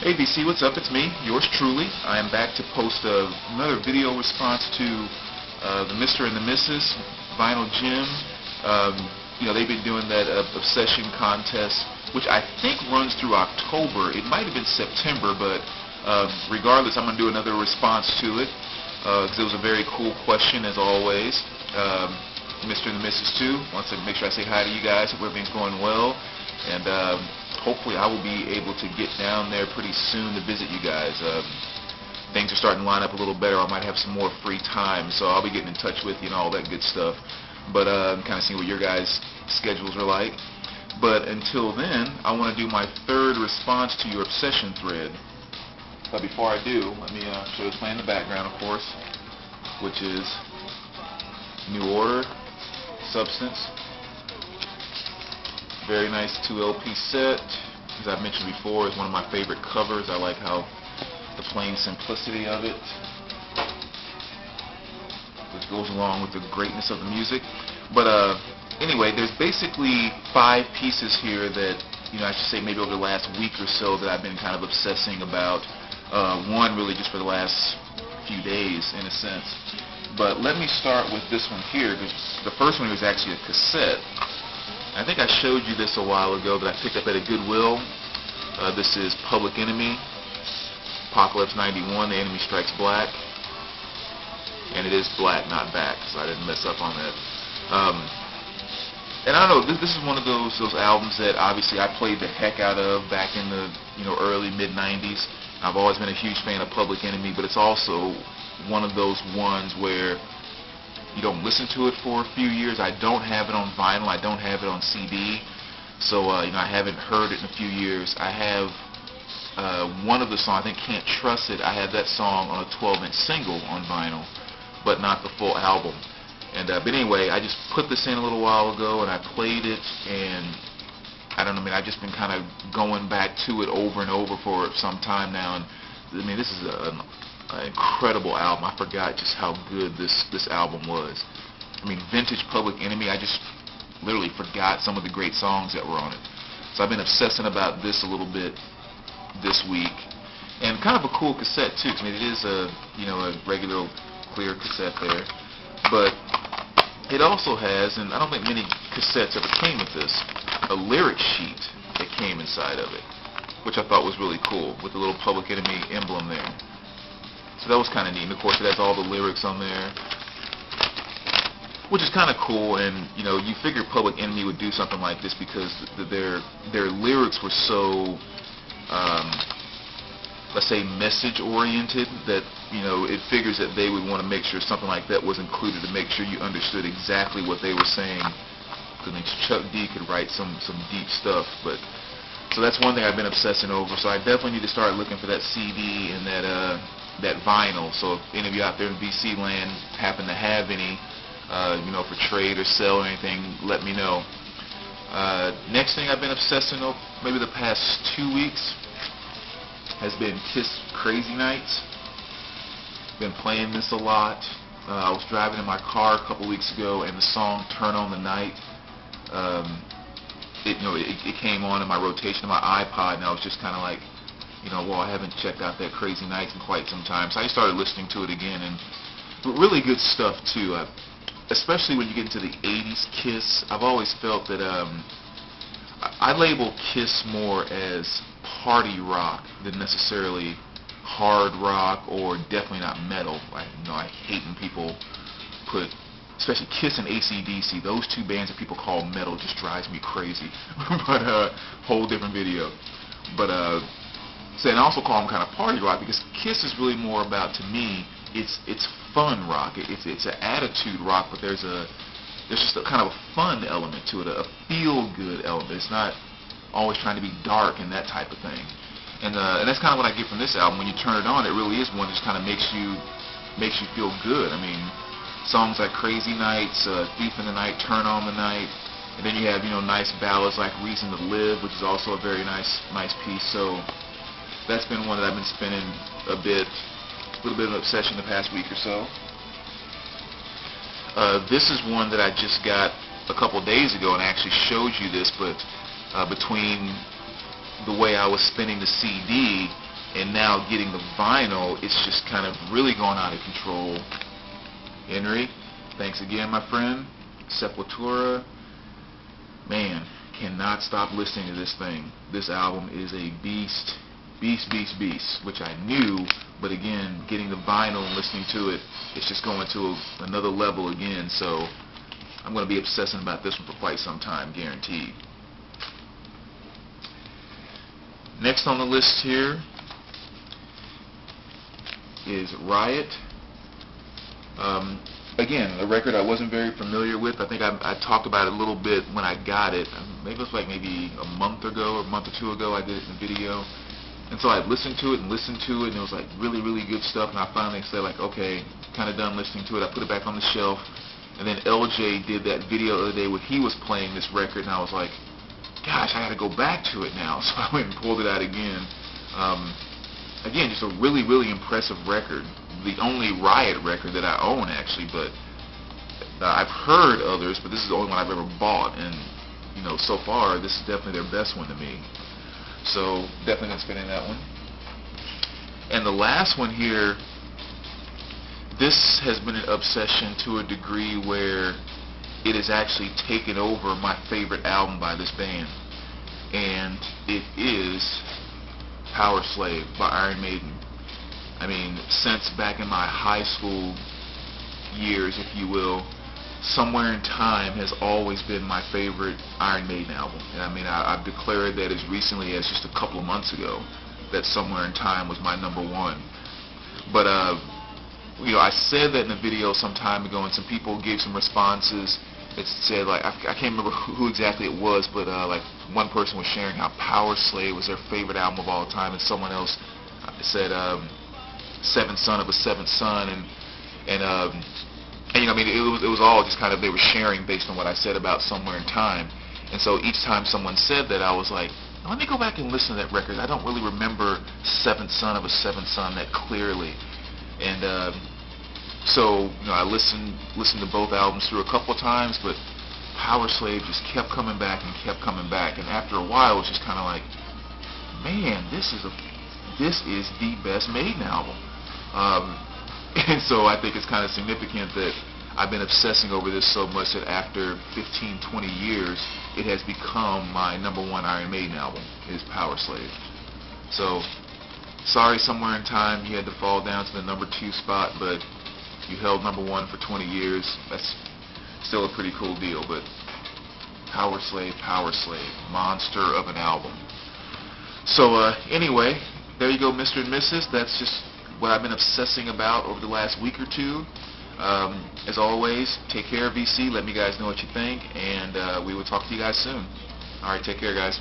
Hey VC, what's up? It's me, yours truly. I am back to post another video response to the Mr and Mrs Vinyl Gym. They've been doing that Obsession Contest, which I think runs through October. It might have been September, but regardless, I'm going to do another response to it because it was a very cool question, as always. Mr and Mrs too. Wants to make sure I say hi to you guys. Hope everything's going well. And hopefully I will be able to get down there pretty soon to visit you guys. Things are starting to line up a little better. I might have some more free time, so I'll be getting in touch with you and all that good stuff. But I'm kind of seeing what your guys' schedules are like. But until then, I want to do my third response to your obsession thread. But before I do, let me show this playing in the background, of course, which is New Order, Substance. Very nice 2 LP set. As I've mentioned before, it's one of my favorite covers. I like how the plain simplicity of it, which goes along with the greatness of the music. But anyway, there's basically 5 pieces here that, I should say maybe over the last week or so that I've been kind of obsessing about. One really just for the last few days, in a sense. But let me start with this one here, because the first one was actually a cassette. I think I showed you this a while ago that I picked up at a Goodwill. This is Public Enemy, Apocalypse 91, The Enemy Strikes Black. And it is black, not back, so I didn't mess up on that. And I don't know, this is one of those albums that obviously I played the heck out of back in the early, mid-90s. I've always been a huge fan of Public Enemy, but it's also one of those ones where you don't listen to it for a few years. I don't have it on vinyl. I don't have it on CD. So, I haven't heard it in a few years. I have one of the songs, I think Can't Trust It. I have that song on a 12-inch single on vinyl, but not the full album. And but anyway, I just put this in a little while ago, and I played it, and I don't know, I've just been kind of going back to it over and over for some time now. And this is an incredible album. I forgot just how good this album was. Vintage Public Enemy, I just literally forgot some of the great songs that were on it. So I've been obsessing about this a little bit this week. And kind of a cool cassette too. It is a regular clear cassette there. But it also has, and I don't think many cassettes ever came with this, a lyric sheet that came inside of it, which I thought was really cool, with the little Public Enemy emblem there. So that was kind of neat. And of course it has all the lyrics on there, which is kind of cool. And you figure Public Enemy would do something like this because their lyrics were so, let's say, message oriented, that it figures that they would want to make sure something like that was included to make sure you understood exactly what they were saying. Because Chuck D could write some deep stuff. But so that's one thing I've been obsessing over. So I definitely need to start looking for that CD and that vinyl. So if any of you out there in VC land happen to have any, for trade or sell or anything, let me know. Next thing I've been obsessing over, maybe the past 2 weeks, has been Kiss Crazy Nights. Been playing this a lot. I was driving in my car a couple weeks ago, and the song Turn on the Night, it came on in my rotation of my iPod, and I was just kind of like, well, I haven't checked out that Crazy Nights in quite some time. So I started listening to it again, and really good stuff too. Especially when you get into the 80s Kiss, I've always felt that I label Kiss more as party rock than necessarily hard rock, or definitely not metal. I hate when people put, especially Kiss and AC/DC, those two bands that people call metal, just drives me crazy. But whole different video. But and I also call them kind of party rock, because Kiss is really more about, to me, it's fun rock. It's an attitude rock, but there's just a kind of a fun element to it, a feel-good element. It's not always trying to be dark and that type of thing. And that's kind of what I get from this album. When you turn it on, it really is one that just kind of makes you feel good. Songs like Crazy Nights, Thief in the Night, Turn on the Night, and then you have nice ballads like Reason to Live, which is also a very nice piece. So that's been one that I've been spinning a little bit of an obsession the past week or so. This is one that I just got a couple days ago, and I actually showed you this, but between the way I was spinning the CD and now getting the vinyl, it's just kind of really gone out of control. Henry, thanks again, my friend. Sepultura, man, cannot stop listening to this thing. This album is a beast, which I knew, but again, getting the vinyl and listening to it, it's just going to another level again, so I'm going to be obsessing about this one for quite some time, guaranteed. Next on the list here is Riot. Again, a record I wasn't very familiar with. I think I talked about it a little bit when I got it. Maybe it was like maybe a month ago or a month or two ago I did it in a video. And so I listened to it, and it was like really, really good stuff. And I finally said, like, okay, kind of done listening to it. I put it back on the shelf. And then LJ did that video the other day where he was playing this record, and I was like, gosh, I got to go back to it now. So I went and pulled it out again. Again, just a really, really impressive record. The only Riot record that I own, actually, but I've heard others, but this is the only one I've ever bought, and you know, so far this is definitely their best one to me. So definitely gonna spin in that one. And the last one here, this has been an obsession to a degree where it has actually taken over my favorite album by this band, and it is Power Slave by Iron Maiden. I mean, since back in my high school years, if you will, Somewhere in Time has always been my favorite Iron Maiden album. And I mean, I've declared that as recently as just a couple of months ago, that Somewhere in Time was my #1. But, you know, I said that in a video some time ago, and some people gave some responses. It said, like, I can't remember who exactly it was, but like one person was sharing how Power Slave was their favorite album of all time, and someone else said Seventh Son of a Seventh Son, and you know, I mean, it was all just kind of, they were sharing based on what I said about Somewhere in Time. And so each time someone said that, I was like, let me go back and listen to that record. I don't really remember Seventh Son of a Seventh Son that clearly. And so, you know, I listened to both albums through a couple of times, but Power Slave just kept coming back and kept coming back. And after a while, it was just kind of like, man, this is the best Maiden album. And so I think it's kind of significant that I've been obsessing over this so much that after 15, 20 years, it has become my #1 Iron Maiden album, is Power Slave. So, sorry, Somewhere in Time, you had to fall down to the #2 spot, but you held #1 for 20 years. That's still a pretty cool deal, but Power Slave, monster of an album. So, anyway, there you go, Mr. and Mrs. That's just what I've been obsessing about over the last week or two. As always, take care, VC. Let me guys know what you think, and we will talk to you guys soon. All right, take care, guys.